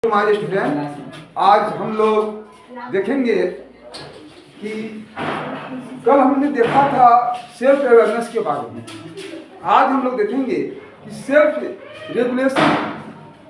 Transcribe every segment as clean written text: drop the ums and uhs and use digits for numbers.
हमारे स्टूडेंट, आज हम लोग देखेंगे कि कल हमने देखा था सेल्फ अवेयरनेस के बारे में। आज हम लोग देखेंगे कि सेल्फ रेगुलेशन,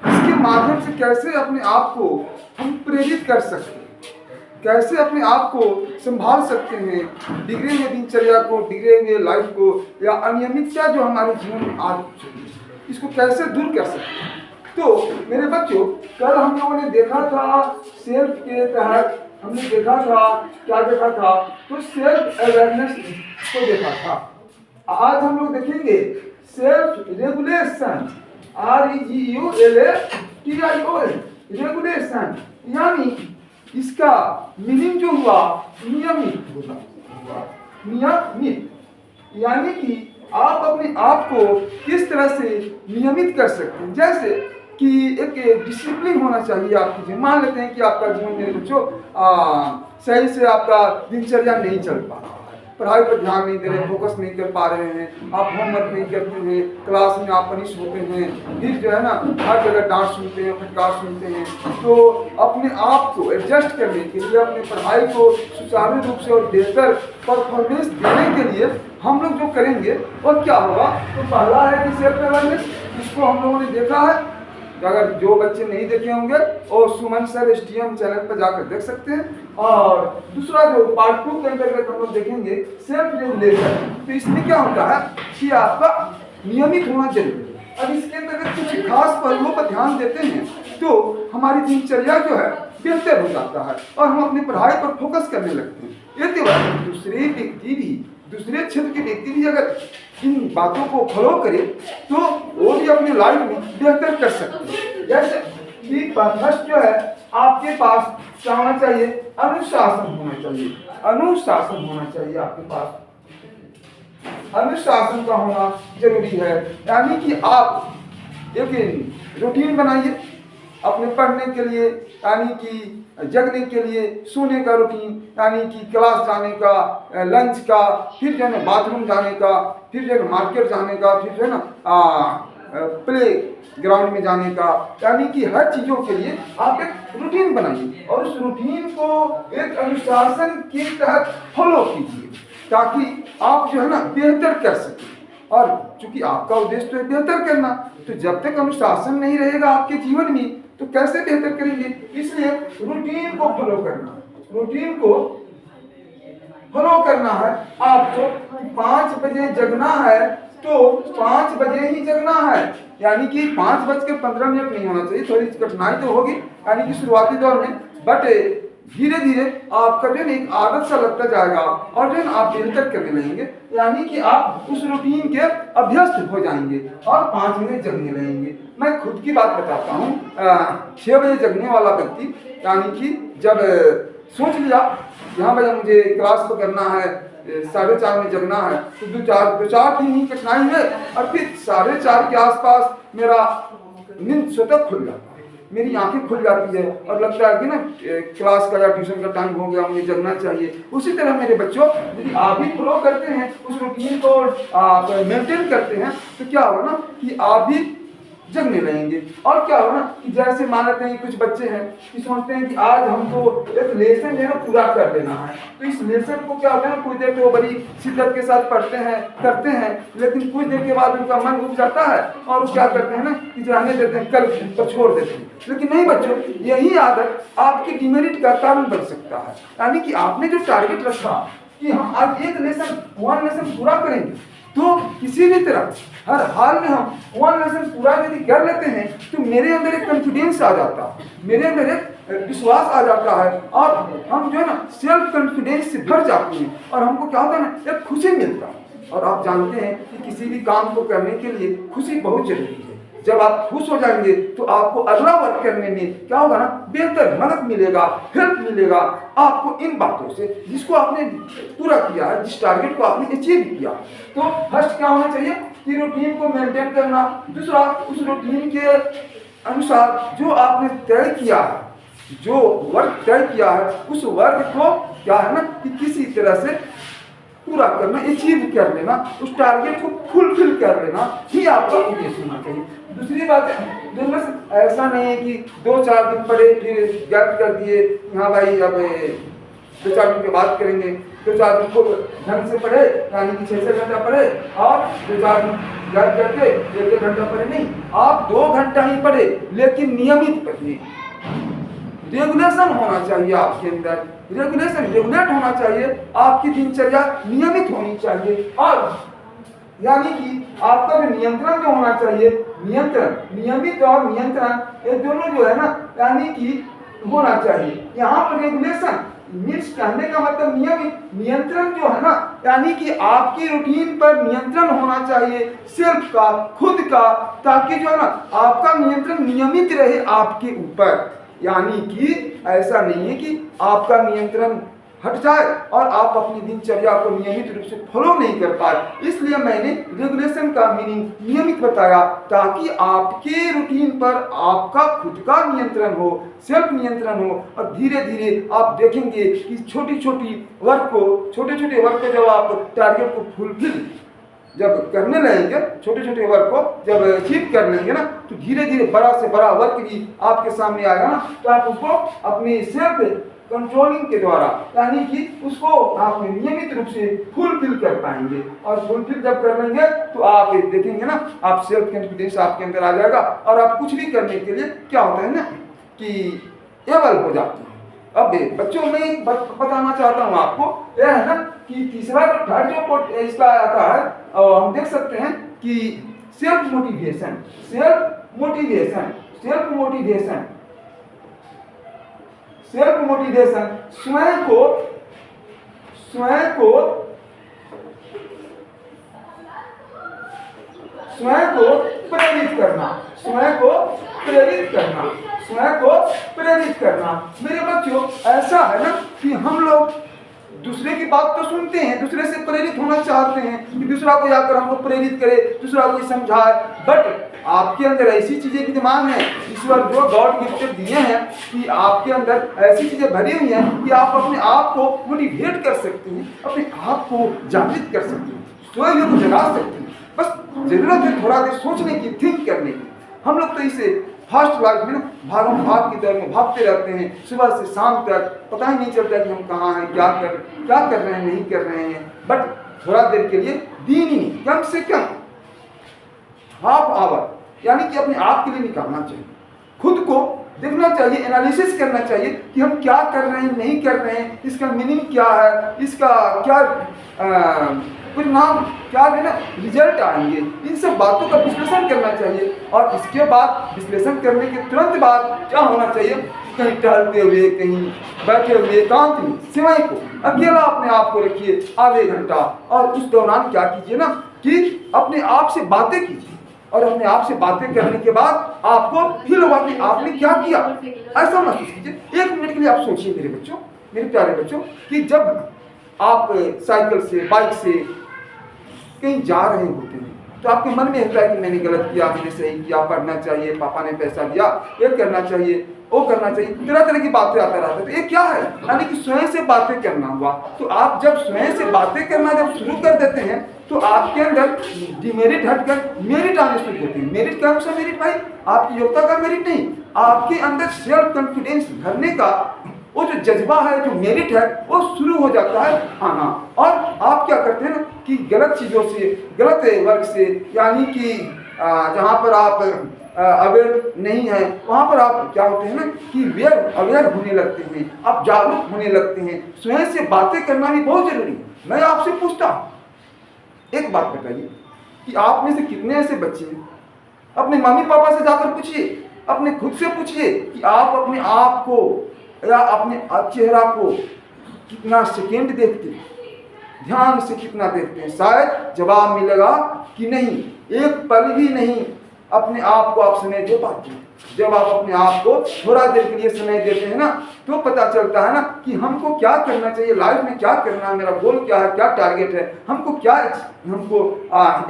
इसके माध्यम से कैसे अपने आप को हम प्रेरित कर सकते हैं, कैसे अपने आप को संभाल सकते हैं, बिगड़े हुए दिनचर्या को, बिगड़े हुए लाइफ को या अनियमितता जो हमारे जीवन में आ चुकी है, इसको कैसे दूर कर सकते हैं। तो मेरे बच्चों, कल हम लोगों ने देखा था सेल्फ के तहत, हमने देखा था, क्या देखा था, तो सेल्फ अवेयरनेस को देखा था। आज हम लोग देखेंगे सेल्फ रेगुलेशन, REGULATION, रेगुलेशन, यानी इसका मीनिंग जो हुआ नियमित होगा, नियमित, यानी कि आप अपने आप को किस तरह से नियमित कर सकते हैं। जैसे कि एक डिसिप्लिन होना चाहिए आपकी जीवन। मान लेते हैं कि आपका जीवन मेरे बच्चों सही से आपका दिनचर्या नहीं चल पा रहा है, पढ़ाई पर ध्यान नहीं दे रहे, फोकस नहीं कर पा रहे हैं, आप होमवर्क नहीं करते हैं, क्लास में आप पनिश होते हैं, फिर जो है ना हर जगह डांट सुनते हैं, फटकार सुनते हैं। तो अपने आप को एडजस्ट करने के लिए, अपने पढ़ाई को सुचारू रूप से और बेहतर परफॉर्मेंस देने के लिए हम लोग जो करेंगे वो क्या होगा, तो पहला है कि सेल्फ अवेयरनेस, इसको हम लोगों ने देखा है। अगर जो बच्चे नहीं देखे होंगे और सुमन सर STM चैनल पर जाकर देख सकते हैं। और दूसरा जो पार्ट 2 के अंतर्गत हम लोग देखेंगे सेल्फ रेगुलेशन। तो इसमें क्या होता है कि आपका नियमित होना जरूरी है। अब इसके अंतर्गत कुछ खास पहलुओं पर ध्यान देते हैं तो हमारी दिनचर्या जो है बेहतर हो जाता है और हम अपनी पढ़ाई पर फोकस करने लगते हैं। यदि दूसरे व्यक्ति भी, दूसरे क्षेत्र के व्यक्ति भी अगर इन बातों को फॉलो करे तो वो भी अपनी लाइफ में बेहतर कर सकते हैं। जैसे कि फर्स्ट जो है आपके पास क्या होना चाहिए, अनुशासन होना चाहिए, अनुशासन होना चाहिए आपके पास, अनुशासन का होना जरूरी है। यानी कि आप एक रूटीन बनाइए अपने पढ़ने के लिए, यानी कि जगने के लिए, सोने का रूटीन, यानी कि क्लास जाने का, लंच का, फिर जो है ना बाथरूम जाने का, फिर जो है मार्केट जाने का, फिर जो है ना प्ले ग्राउंड में जाने का, यानी कि हर चीज़ों के लिए आप एक रूटीन बनाइए और उस रूटीन को एक अनुशासन के तहत फॉलो कीजिए ताकि आप जो है ना बेहतर कर सकें। और चूंकि आपका उद्देश्य तो है बेहतर करना, तो जब तक अनुशासन नहीं रहेगा आपके जीवन में तो कैसे बेहतर करेंगे। इसलिए रूटीन को फॉलो करना, रूटीन को फॉलो करना है। आपको 5 बजे जगना है तो 5 बजे ही जगना है, यानी कि 5:15 नहीं होना चाहिए। थोड़ी कठिनाई तो होगी यानी कि शुरुआती दौर में, बट धीरे धीरे आपका जो है एक आदत सा लगता जाएगा और जो है आप बेहतर करने लगेंगे, यानी कि आप उस रूटीन के अभ्यस्त हो जाएंगे और 5 बजे जगने लगेंगे। मैं खुद की बात बताता हूँ, 6 बजे जगने वाला व्यक्ति, यानी कि जब सोच लिया यहाँ बजे मुझे क्लास को करना है, 4:30 में जगना है, तो दो चार दिन ही कठिनाई है और फिर 4:30 के आसपास मेरा नींद स्वतः खुल जाता है, मेरी आंखें खुल जाती है और लगता है कि ना क्लास का या ट्यूशन का टाइम हो गया, मुझे जगना चाहिए। उसी तरह मेरे बच्चों, यदि आप भी फॉलो करते हैं, उस रूटीन को आप मेंटेन करते हैं, तो क्या होगा ना कि आप भी जगने लगेंगे। और क्या होगा ना कि जैसे मान लेते हैं कुछ बच्चे हैं कि सोचते हैं कि आज हमको एक लेसन जो है पूरा कर देना है, तो इस लेसन को क्या होता है ना, कुछ देर तो बड़ी शिद्दत के साथ पढ़ते हैं, करते हैं, लेकिन कुछ देर के बाद उनका मन उब जाता है और वो क्या करते हैं ना कि रहने देते हैं, कल पर छोड़ देते हैं। लेकिन नहीं बच्चों, यही आदत आपकी डिमेरिट का कारण बन सकता है। यानी कि आपने जो टारगेट रखा कि हम आज एक वन लेसन पूरा करेंगे, तो किसी भी तरह हर हाल में हम 1 लेसन पूरा यदि कर लेते हैं तो मेरे अंदर एक कॉन्फिडेंस आ जाता है, मेरे अंदर एक विश्वास आ जाता है और हम जो है ना सेल्फ कॉन्फिडेंस से भर जाते हैं और हमको क्या होता है ना एक खुशी मिलता है। और आप जानते हैं कि किसी भी काम को करने के लिए खुशी बहुत जरूरी है। जब आप खुश हो जाएंगे तो आपको अगला वर्क करने में क्या होगा ना बेहतर मदद मिलेगा, हेल्प मिलेगा आपको इन बातों से जिसको आपने पूरा किया है, जिस टारगेट को आपने अचीव किया। तो फर्स्ट क्या होना चाहिए कि रूटीन को मेंटेन करना। दूसरा, उस रूटीन के अनुसार जो आपने तय किया है, जो वर्क तय किया है, उस वर्क को क्या है ना कि किसी तरह से पूरा करना, अचीव कर लेना, उस टारगेट को फुलफिल कर लेना ही आपका उद्देश्य होना चाहिए। दूसरी बात है, रेगुलेशन ऐसा नहीं है कि 2-4 दिन पढ़े फिर गैप कर दिए, हाँ भाई अब 2-4 दिन के बाद करेंगे, 2-4 दिन को ढंग से पढ़े यानी कि 6-6 घंटा पढ़े और 2-4 दिन गैप करके 1-1 घंटा पढ़े। नहीं, आप 2 घंटा ही पढ़े लेकिन नियमित पढ़िए। रेगुलेशन होना चाहिए आपके अंदर, रेगुलेट होना चाहिए, आपकी दिनचर्या नियमित होनी चाहिए। और यानी कि आपका जो नियंत्रण जो होना चाहिए, नियमित और नियंत्रण ये दोनों जो है ना यानी कि होना चाहिए। यहाँ पर रेगुलेशन मीन्स कहने का मतलब नियंत्रण जो है ना यानी कि आपकी रूटीन पर नियंत्रण होना चाहिए, सेल्फ का, खुद का, ताकि जो है ना आपका नियंत्रण नियमित रहे आपके ऊपर। यानी कि ऐसा नहीं है कि आपका नियंत्रण हट जाए और आप अपनी दिनचर्या को नियमित रूप से फॉलो नहीं कर पाए। इसलिए मैंने रेगुलेशन का मीनिंग नियमित बताया, ताकि आपके रूटीन पर आपका खुद का नियंत्रण हो, सेल्फ नियंत्रण हो। और धीरे धीरे आप देखेंगे कि छोटे छोटे वर्क को जब आप टारगेट को फुलफिल जब करने लगेंगे, छोटे छोटे वर्क को जब अचीव कर लेंगे ना, तो धीरे धीरे बड़ा से बड़ा वर्क भी आपके सामने आएगा ना, तो आप उसको अपनी सेल्फ कंट्रोलिंग के द्वारा यानी कि उसको आप नियमित रूप से फुलफिल कर पाएंगे। और फुलफिल जब कर लेंगे तो आप देखेंगे ना, आप सेल्फ कॉन्फिडेंस आपके अंदर आ जाएगा और आप कुछ भी करने के लिए क्या होता है ना कि एबल हो जाते हैं। अब बच्चों में बताना चाहता हूँ आपको, यह है ना कि तीसरा जो थर्ड जो इसका आता है, और हम देख सकते हैं कि सेल्फ मोटिवेशन स्वयं को प्रेरित करना। मेरे बच्चों, ऐसा है ना कि हम लोग दूसरे की बात तो सुनते हैं, दूसरे से प्रेरित होना चाहते हैं कि दूसरा को जाकर हमको प्रेरित करे, दूसरा को समझाए, बट आपके अंदर ऐसी चीजें विद्यमान हैं, ईश्वर जो गॉड गिफ्टेड दिए हैं कि आपके अंदर ऐसी चीजें भरी हुई हैं कि आप अपने आप को मोटिवेट कर सकते हैं, अपने आप को जागृत कर सकते हैं, स्वयं को जगा सकते हैं। बस जरूरत है थोड़ा देर सोचने की, थिंक करने की। हम लोग तो इसे फास्ट लाइफ में ना भागम भाग की दौर में भागते रहते हैं, सुबह से शाम तक पता ही नहीं चलता कि हम कहाँ हैं, क्या कर रहे हैं, नहीं कर रहे हैं। बट थोड़ा देर के लिए दिन ही कम से कम हाफ आवर यानी कि अपने आप के लिए निकालना चाहिए, खुद को देखना चाहिए, एनालिसिस करना चाहिए कि हम क्या कर रहे हैं, नहीं कर रहे हैं, इसका मीनिंग क्या है, इसका क्या परिणाम क्या है ना रिजल्ट आएंगे। इन सब बातों का विश्लेषण करना चाहिए। और इसके बाद विश्लेषण करने के तुरंत बाद क्या होना चाहिए, कहीं टहलते हुए, कहीं बैठे हुए एकांत में समय को अकेला अपने आप को रखिए आधे घंटा, और उस दौरान क्या कीजिए ना कि अपने आप से बातें कीजिए। और अपने आप से बातें करने के बाद आपको फील होगा कि आपने क्या किया, ऐसा महसूस कीजिए। 1 मिनट के लिए आप सोचिए मेरे बच्चों, मेरे प्यारे बच्चों, कि जब आप साइकिल से, बाइक से कहीं जा रहे होते हैं तो आपके मन में होता है कि मैंने गलत किया, मैंने सही किया, पढ़ना चाहिए, पापा ने पैसा दिया, ये करना चाहिए, वो करना चाहिए, तरह तरह की बातें आते रहते हैं। तो ये क्या है, यानी कि स्वयं से बातें करना हुआ। तो आप जब स्वयं से बातें करना जब शुरू कर देते हैं तो आपके अंदर डिमेरिट हटकर मेरिट आने शुरू होते हैं। मेरिट क्या है मेरिट भाई, आपकी योग्यता का मेरिट नहीं, आपके अंदर सेल्फ कॉन्फिडेंस भरने का वो जो जज्बा है, जो मेरिट है, वो शुरू हो जाता है आना। और आप क्या करते हैं ना कि गलत चीज़ों से, गलत वर्क से, यानी कि जहाँ पर आप अवेयर नहीं है वहाँ पर आप क्या होते हैं ना कि अवेयर होने लगते हैं, आप जागरूक होने लगते हैं। स्वयं से बातें करना भी बहुत जरूरी है। मैं आपसे पूछता हूँ, एक बात बताइए कि आप में से कितने ऐसे बच्चे हैं, अपने मम्मी पापा से जाकर पूछिए, अपने खुद से पूछिए कि आप अपने आप को या अपने चेहरा को कितना सेकेंड देखते हैं, ध्यान से कितना देखते हैं। शायद जवाब मिलेगा कि नहीं, एक पल भी नहीं अपने आप को आप समय दे पाते हैं। जब आप अपने आप को थोड़ा देर के लिए समय देते हैं ना, तो पता चलता है ना कि हमको क्या करना चाहिए, लाइफ में क्या करना है, मेरा गोल क्या है, क्या टारगेट है, हमको क्या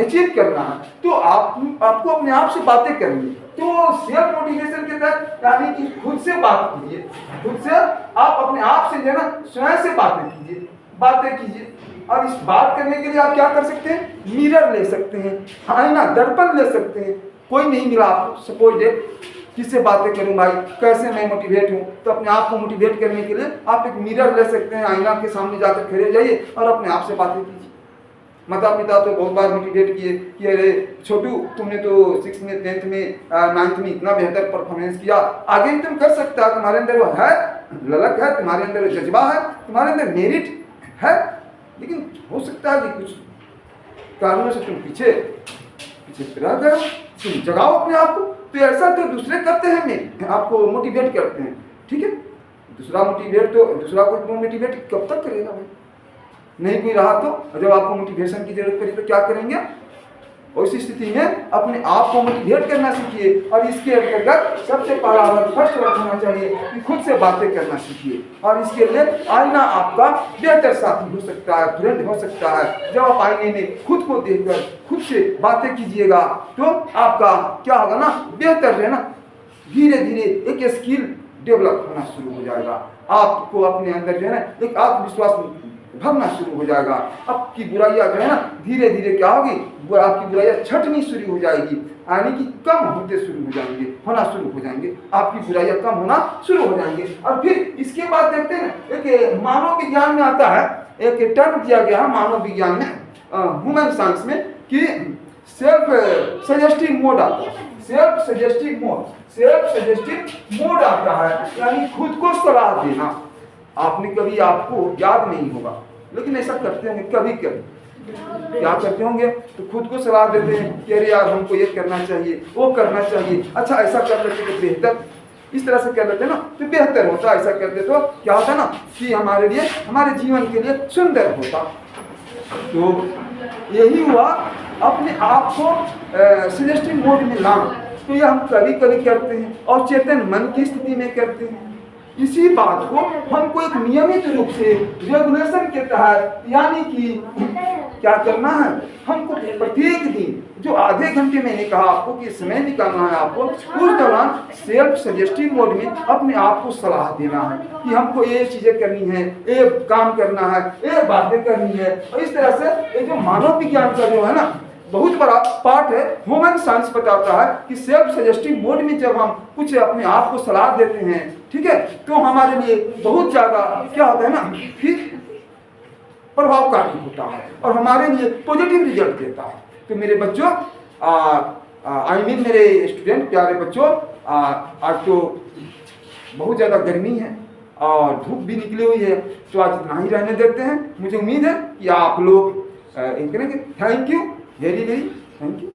अचीव करना है। तो आपको अपने आप से बातें करनी है। तो सेल्फ मोटिवेशन के तहत यानी कि खुद से बात कीजिए, खुद से आप अपने आप से जो है ना स्वयं से बातें कीजिए। और इस बात करने के लिए आप क्या कर सकते हैं, मिरर ले सकते हैं, आईना, दर्पण ले सकते हैं, कोई नहीं मिला आपको, सपोज डे किससे बातें करूं भाई, कैसे मैं मोटिवेट हूं, तो अपने आप को मोटिवेट करने के लिए आप एक मिरर ले सकते हैं, आईना के सामने जाकर खड़े हो जाइए और अपने आप से बातें कीजिए। माता पिता तो बहुत बार मोटिवेट किए कि अरे छोटू तुमने तो 6th में 10th में 9th में इतना बेहतर परफॉर्मेंस किया, आगे भी तुम कर सकता है, तुम्हारे अंदर वो है, ललक है, तुम्हारे अंदर जज्बा है, तुम्हारे अंदर मेरिट है, लेकिन हो सकता है कि कुछ कारणों से तुम पीछे रह गए, तुम जगाओ अपने आप को। तो ऐसा तो दूसरे करते हैं, मैं आपको मोटिवेट करते हैं, ठीक है। दूसरा कोई मोटिवेट कब तक करेगा भाई, नहीं कोई रहा तो, जब आपको मोटिवेशन की जरूरत पड़ी तो क्या करेंगे, उस स्थिति में अपने आप को मोटिवेट करना सीखिए। और इसके अंतर्गत सबसे पहला फर्स्ट वर्ड होना चाहिए कि खुद से बातें करना सीखिए। और इसके लिए आईना आपका बेहतर साथी हो सकता है, फ्रेंड हो सकता है। जब आप आईने में खुद को देखकर खुद से बातें कीजिएगा तो आपका क्या होगा ना, बेहतर है ना, धीरे धीरे एक स्किल डेवलप होना शुरू हो जाएगा। आपको अपने अंदर जो है ना एक आत्मविश्वास भरना शुरू हो जाएगा। आपकी बुराइयां जो है ना धीरे धीरे क्या होगी, आपकी बुराइयां छटनी शुरू हो जाएगी, यानी कि कम होते शुरू हो जाएंगे, होना शुरू हो जाएंगे, आपकी बुराइयां कम होना शुरू हो जाएंगे। और फिर इसके बाद देखते हैं एक मानव विज्ञान में आता है, एक टर्म दिया गया है मानव विज्ञान में, ह्यूमन साइंस में, कि सेल्फ सजेस्टिव मोड आता है। सेल्फ सजेस्टिव मोड आता है, यानी खुद को सलाह देना। आपने कभी, आपको याद नहीं होगा, लेकिन ऐसा करते होंगे कभी कभी, क्या करते होंगे, तो खुद को सलाह देते हैं कि अरे यार हमको ये करना चाहिए, वो करना चाहिए, अच्छा ऐसा कर लेते तो बेहतर, इस तरह से कर लेते ना तो बेहतर होता, ऐसा करते तो क्या होता ना कि हमारे लिए, हमारे जीवन के लिए सुंदर होता। तो यही हुआ, अपने आप को सजेस्टिव मोड में लाना। तो ये हम कभी कभी करते हैं और चेतन मन की स्थिति में करते हैं। इसी बात को हमको एक नियमित रूप से रेगुलेशन के तहत, यानी कि क्या करना है, हमको प्रत्येक दिन जो आधे घंटे मैंने कहा आपको कि समय निकालना है आपको, उस दौरान सेल्फ सजेस्टिव मोड में अपने आप को सलाह देना है कि हमको ये चीजें करनी है, ये काम करना है, ये बातें करनी है। और इस तरह से ये जो मानव विज्ञान का जो है ना बहुत बड़ा पार्ट है, ह्यूमन साइंस बताता है कि सेल्फ सजेस्टिव मोड में जब हम कुछ अपने आप को सलाह देते हैं, ठीक है, तो हमारे लिए बहुत ज्यादा क्या होता है ना, फिर प्रभावकारी होता है और हमारे लिए पॉजिटिव रिजल्ट देता है। तो मेरे बच्चों, मेरे स्टूडेंट प्यारे बच्चों, आज तो बहुत ज्यादा गर्मी है और धूप भी निकली हुई है, तो आज इतना ही रहने देते हैं। मुझे उम्मीद है कि आप लोग करेंगे। Thank you, very very thank you.